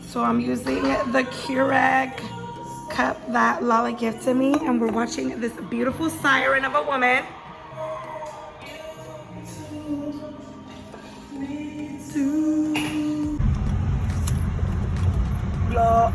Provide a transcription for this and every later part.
So I'm using the Keurig cup that Lala gifted me, and we're watching this beautiful siren of a woman.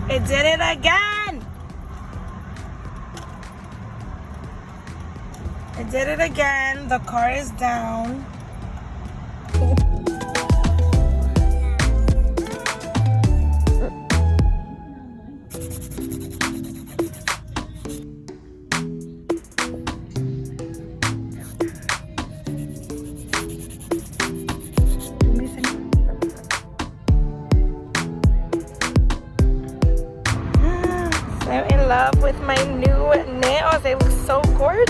It did it again. It did it again. The car is down. I'm in love with my new nails. They look so gorgeous.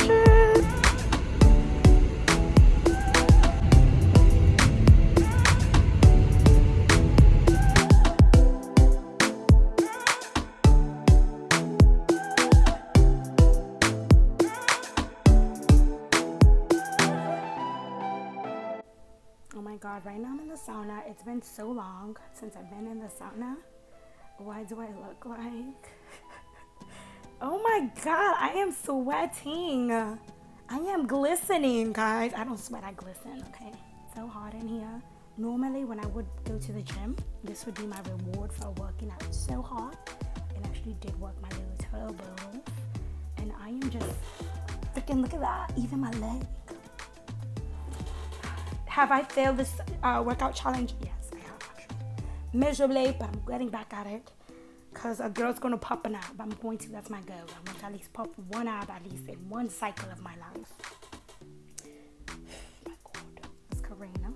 Oh my god, right now I'm in the sauna. It's been so long since I've been in the sauna. Why do I look like... Oh my god, I am sweating. I am glistening, guys. I don't sweat, I glisten, okay? So hot in here. Normally, when I would go to the gym, this would be my reward for working out so hard. It actually did work my little turbo. And I am just freaking, look at that, even my leg. Have I failed this workout challenge? Yes, I have actually. Miserably, but I'm getting back at it. Because a girl's going to pop an ab. I'm going to, that's my goal. I want to at least pop one ab at least in one cycle of my life. My god. It's Karina.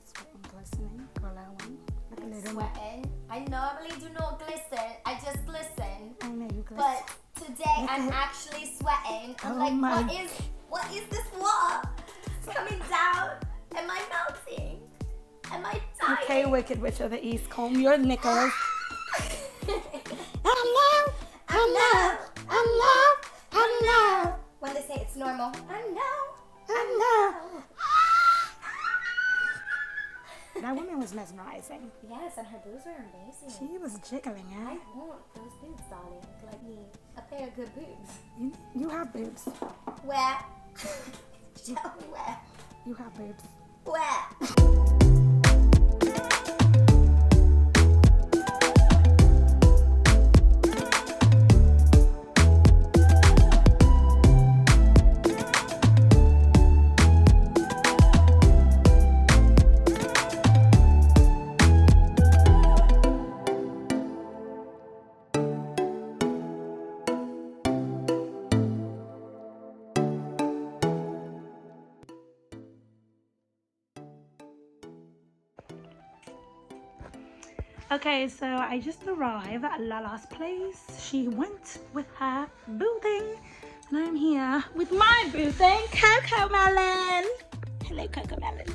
Sweating, glistening, glowing. I'm sweating. I normally do not glisten. I just glisten. I know you glisten. But today I'm actually sweating. I'm what is this water? It's coming down. Am I melting? Am I dying? Okay, Wicked Witch of the East, comb your knickers. I know. When they say it's normal, I know. That woman was mesmerizing. Yes, and her boobs were amazing. She was jiggling, eh? I want those boobs, darling. Like me, a pair of good boobs. You have boobs. Where? Tell me where. You have boobs. Where? Okay, so I just arrived at Lala's place. She went with her boo thing, and I'm here with my boo thing, Coco Melon. Hello, Coco Melon.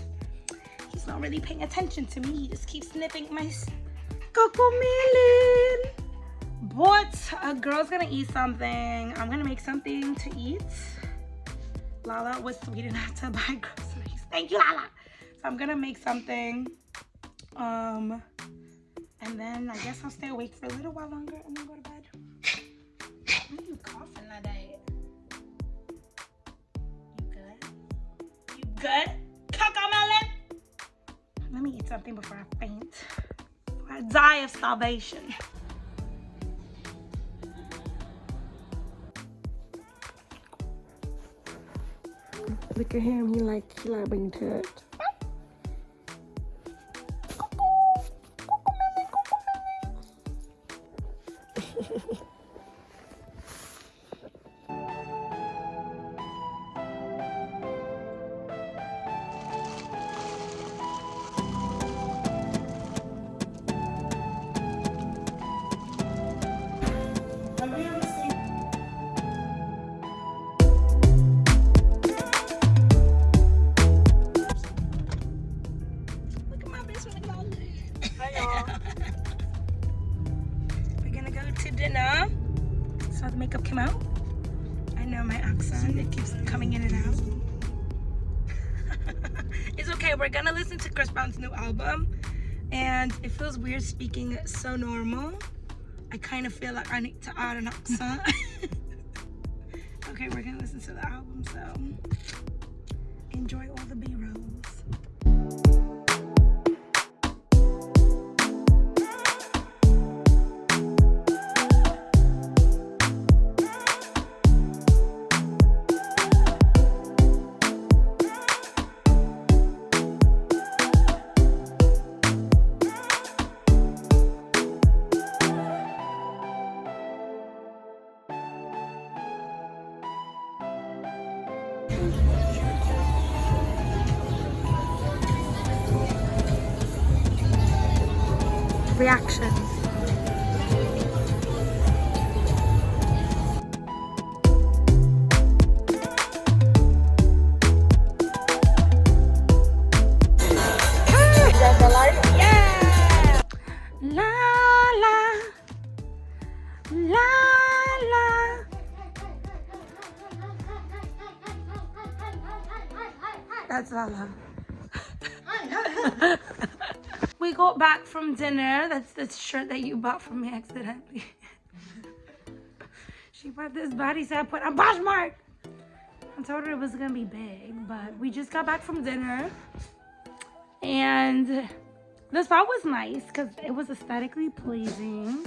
He's not really paying attention to me. He just keeps sniffing my Coco Melon. But a girl's gonna eat something. I'm gonna make something to eat. Lala was sweet enough to buy groceries. Thank you, Lala. So I'm gonna make something. And then I guess I'll stay awake for a little while longer and then go to bed. Why are you coughing like that? You good? You good? Coco Melon? Let me eat something before I faint. Before I die of starvation. Look at him, he like being touched. We're gonna go to dinner. So the makeup came out. I know my accent, it keeps coming in and out. It's okay, we're gonna listen to Chris Brown's new album. And it feels weird speaking so normal. I kind of feel like I need to add an accent. Okay, we're gonna listen to the album, so enjoy all the B-rolls. Reactions. Yeah. La la la la. That's Lala. We got back from dinner. That's the shirt that you bought from me accidentally. She bought this body set, I put a Poshmark. I told her it was gonna be big, but we just got back from dinner. And the spot was nice because it was aesthetically pleasing.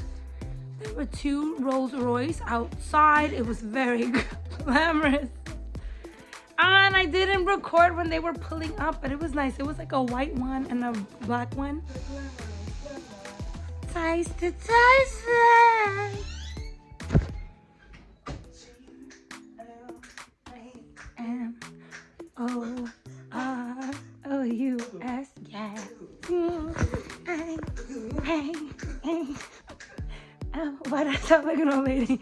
There were 2 Rolls Royce outside. It was very glamorous. And I didn't record when they were pulling up, but it was nice. It was like a white one and a black one. Ties to Tyson. M-O-R-O-U-S, yeah. Oh, why did I sound like an old lady?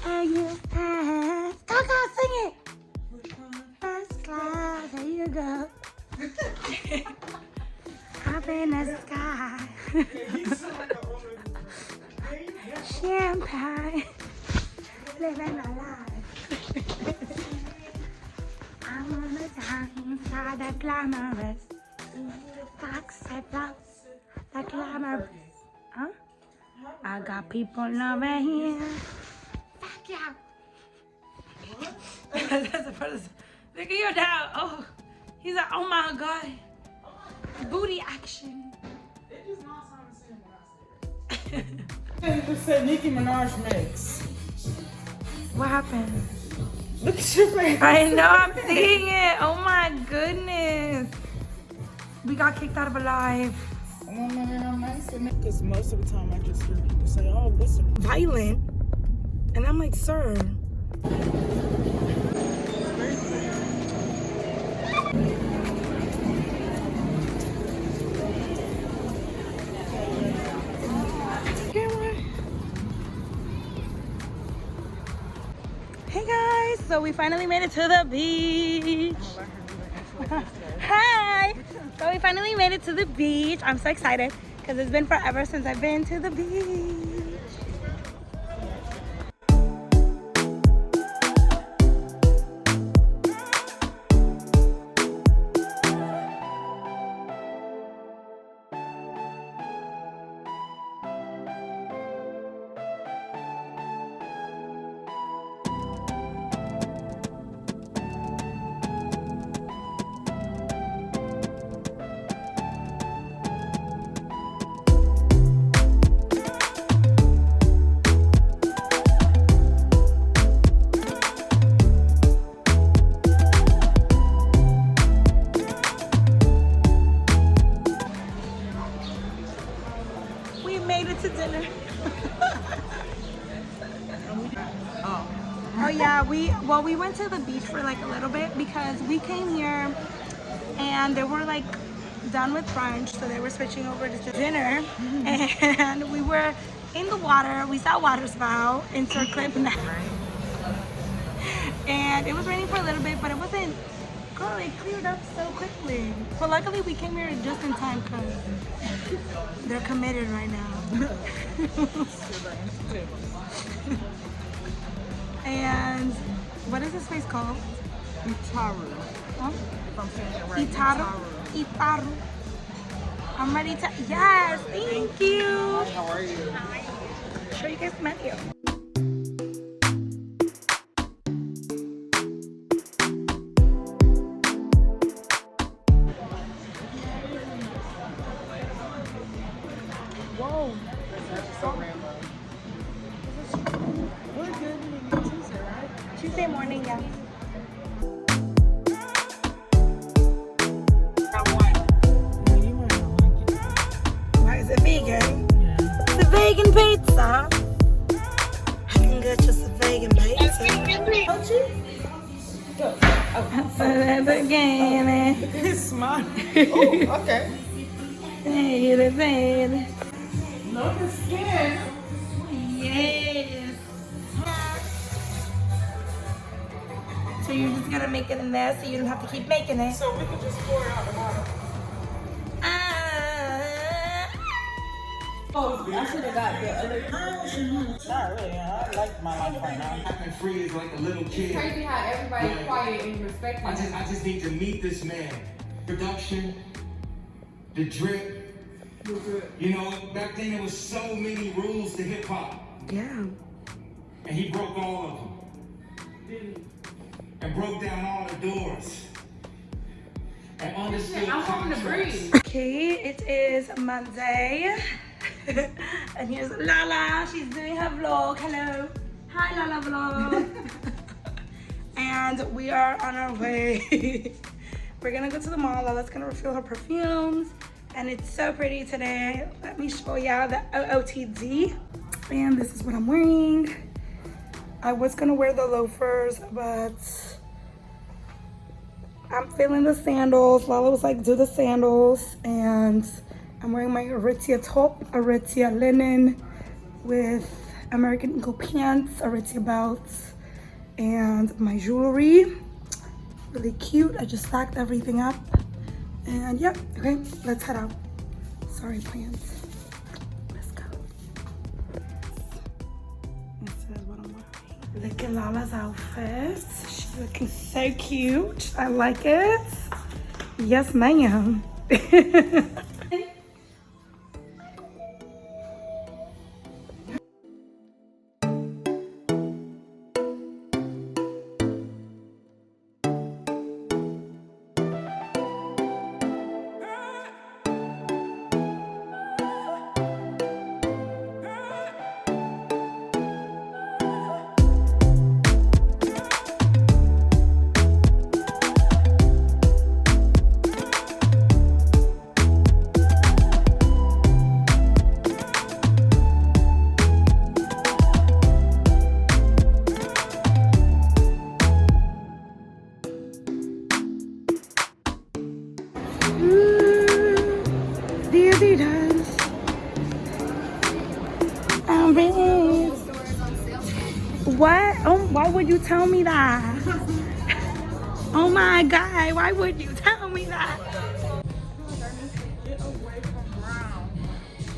A-U-S. Go, sing it. First class, there you go. Up in the sky. Champagne. Living my life. I'm on the downside, the glamorous. Foxy flux, the glamorous. Huh? I got people over here. Fuck yeah. That's the first. Look at your dad. Oh, he's like, oh my god. Booty action. It does not sound the same when I said it. Just said Nicki Minaj mix. What happened? Look at your face. I know, I'm seeing it. Oh my goodness. We got kicked out of a live. Because most of the time I just hear people say, oh, what's the Violent. And I'm like, sir. Hey guys, so we finally made it to the beach. Hi. So we finally made it to the beach. I'm so excited because it's been forever since I've been to the beach. To dinner. Oh yeah, we went to the beach for like a little bit because we came here and they were like done with brunch, so they were switching over to dinner. And we were in the water. We saw water spout in Circlip and it was raining for a little bit, but it wasn't. Girl, it cleared up so quickly. But luckily we came here just in time because they're committed right now. And what is this place called? Itaru. Huh? If I'm saying it right. Itaru. Itaru. I'm ready to, yes, thank you. How are you? I'm sure you guys met you. Whoa. So random. We're good on Tuesday, right? Tuesday morning, yeah. You might not like it. Why is it vegan? Yeah. It's a vegan pizza. I can get just a vegan pizza. Don't you? Go. Oh. So that's again. It's smart. Oh, okay. Hey, the vegan. Look at skin. Yes. So you're just gonna make it in there so you don't have to keep making it. So we can just pour it out the bottom. Oh, I should have got the other. Not really. I like my life right now. Acting free is like a little kid. Crazy how everybody quiet and respectful. I just need to meet this man. Production, the drip. You know, back then there was so many rules to hip hop, Yeah. and he broke all of them. And broke down all the doors. And understood I'm hoping to contracts. breathe. Okay, it is Monday. And here's Lala. She's doing her vlog. Hello. Hi, Lala vlog. And we are on our way. We're gonna go to the mall. Lala's gonna refill her perfumes. And it's so pretty today. Let me show y'all the OOTD. And this is what I'm wearing. I was gonna wear the loafers, but I'm feeling the sandals. Lala was like, do the sandals. And I'm wearing my Aritzia top, Aritzia linen with American Eagle pants, Aritzia belts, and my jewelry. Really cute. I just stacked everything up. And yeah, okay, let's head out. Sorry, plans. Let's go. This is what I'm wearing. Look at Lala's outfit. She's looking so cute. I like it. Yes, ma'am. What? Oh, why would you tell me that? Oh my God, why would you tell me that?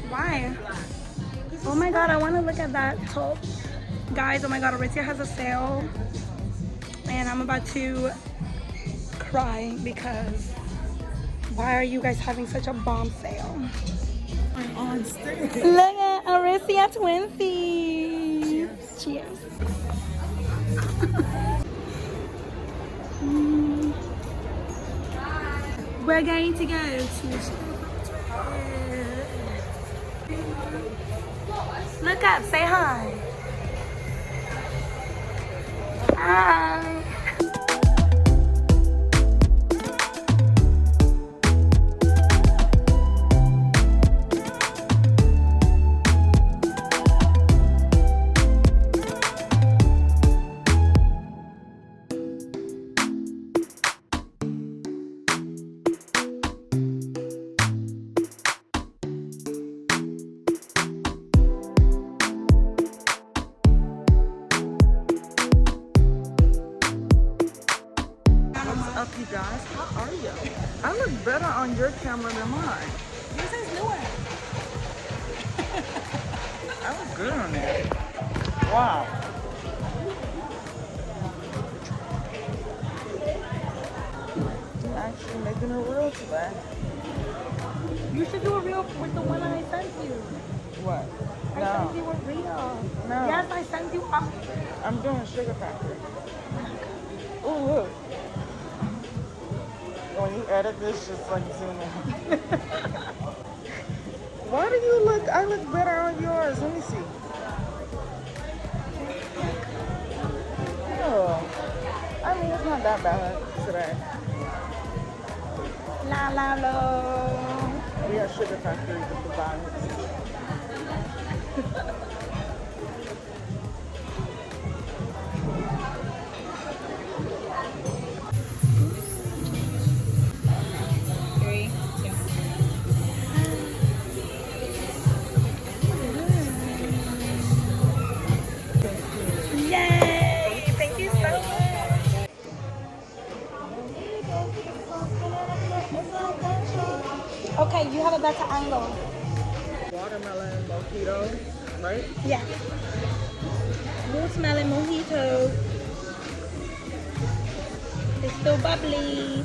Why? Oh my God, I want to look at that top. Guys, oh my God, Aritzia has a sale. And I'm about to cry because why are you guys having such a bomb sale? I'm on stage. Look at Aritzia Twinsies. Cheers. We're going to go to look up, say hi. Hi. Up, you guys. How are you? I look better on your camera than mine. Yours is newer. I look good on there. Wow. You're actually making it real today. You should do a reel with the one I sent you. What? I sent you a reel. No. Yes, I sent you up. I'm doing Sugar Factory. Oh, look. When you edit this, just like zoom in. Why do you look? I look better on yours. Let me see. Oh, I mean, it's not that bad today. La la la. We are Sugar Factory with the vibes. Yay! Thank you so much. Okay, you have a better angle. Watermelon mojito, right? Yeah. Watermelon mojito. It's still bubbly.